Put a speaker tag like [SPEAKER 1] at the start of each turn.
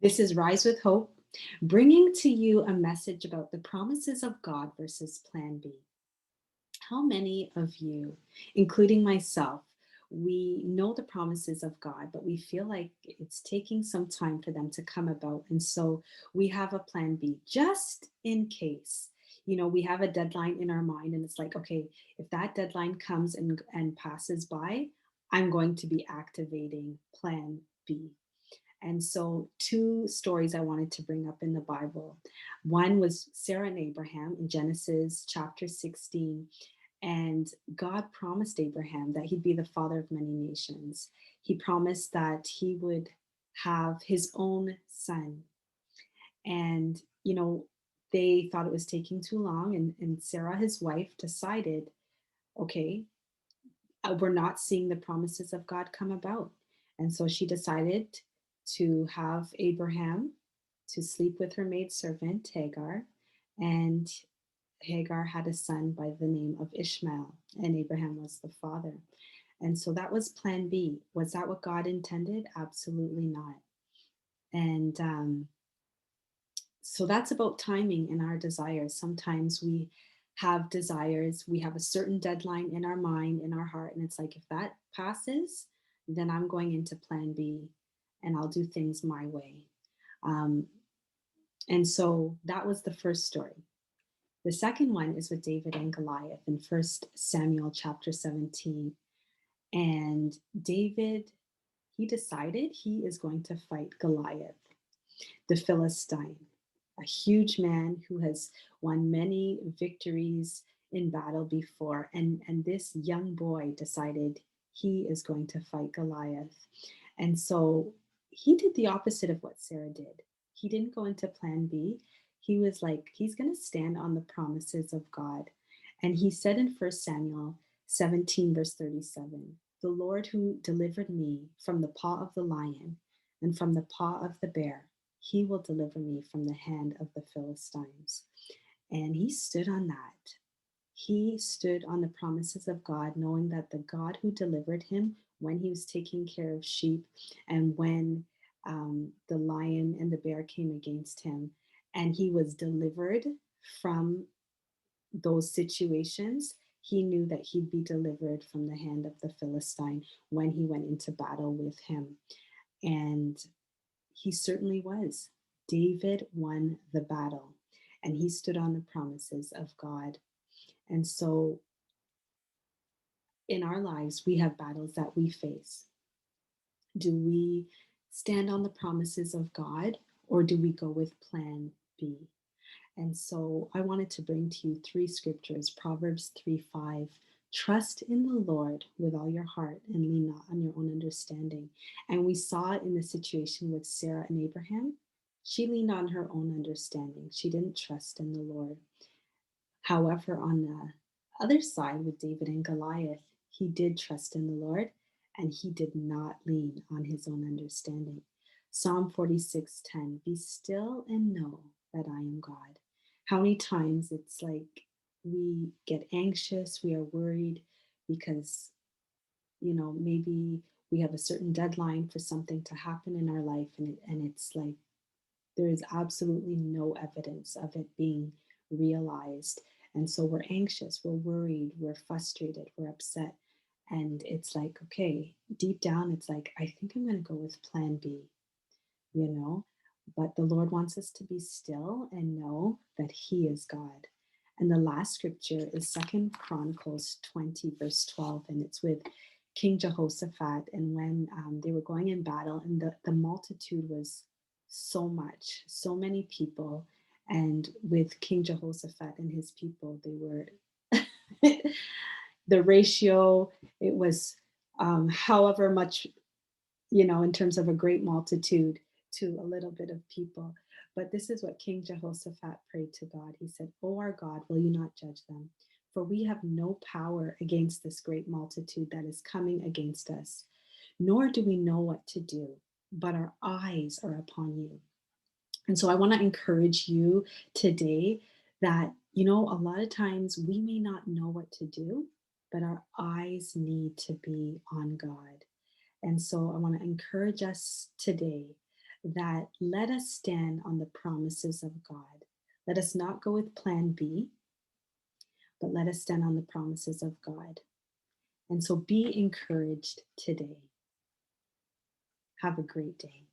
[SPEAKER 1] This is Rise with Hope, bringing to you a message about the promises of God versus Plan B. How many of you, including myself, we know the promises of God, but we feel like it's taking some time for them to come about. And so we have a plan B just in case. We have a deadline in our mind, and it's like, okay, if that deadline comes and passes by, I'm going to be activating plan B. And so, two stories I wanted to bring up in the Bible. One was Sarah and Abraham in Genesis chapter 16. And God promised Abraham that he'd be the father of many nations. He promised that he would have his own son. And, they thought it was taking too long. And Sarah, his wife, decided, okay, we're not seeing the promises of God come about. And so she decided to have Abraham to sleep with her maidservant, Hagar. And Hagar had a son by the name of Ishmael, and Abraham was the father. And so that was plan B. Was that what God intended? Absolutely not. And so that's about timing and our desires. Sometimes we have desires, we have a certain deadline in our mind, in our heart, and it's like, if that passes, then I'm going into plan B and I'll do things my way. Um, and so that was the first story. The second one is with David and Goliath in First Samuel chapter 17. And David, he decided he is going to fight Goliath, the Philistine, a huge man who has won many victories in battle before. And this young boy decided he is going to fight Goliath. And so he did the opposite of what Sarah did. He didn't go into plan B. He was like, he's going to stand on the promises of God. And he said in First Samuel 17, verse 37, the Lord who delivered me from the paw of the lion and from the paw of the bear, he will deliver me from the hand of the Philistines. And he stood on that. He stood on the promises of God, knowing that the God who delivered him when he was taking care of sheep and when the lion and the bear came against him, and he was delivered from those situations, he knew that he'd be delivered from the hand of the Philistine when he went into battle with him. And he certainly was. David won the battle and he stood on the promises of God. And so in our lives, we have battles that we face. Do we stand on the promises of God or do we go with plan B? And so I wanted to bring to you three scriptures Proverbs 3:5. Trust in the Lord with all your heart and lean not on your own understanding. And we saw it in the situation with Sarah and Abraham. She leaned on her own understanding, she didn't trust in the Lord. However, on the other side with David and Goliath, he did trust in the Lord and he did not lean on his own understanding. Psalm 46:10, be still and know that I am God. How many times it's like we get anxious, we are worried because, maybe we have a certain deadline for something to happen in our life, and it's like there is absolutely no evidence of it being realized. And so we're anxious, we're worried, we're frustrated, we're upset. And it's like, okay, deep down, it's like, I think I'm going to go with plan B, you know? But the Lord wants us to be still and know that He is God. And the last scripture is Second Chronicles 20, verse 12, and it's with King Jehoshaphat. And when they were going in battle, and the multitude was so much, so many people. And with King Jehoshaphat and his people, they were the ratio, it was however much, in terms of a great multitude to a little bit of people. But this is what King Jehoshaphat prayed to God. He said, "O our God, will you not judge them? For we have no power against this great multitude that is coming against us, nor do we know what to do, but our eyes are upon you." And so I want to encourage you today that, a lot of times we may not know what to do, but our eyes need to be on God. And so I want to encourage us today that let us stand on the promises of God. Let us not go with plan B, but let us stand on the promises of God. And so be encouraged today. Have a great day.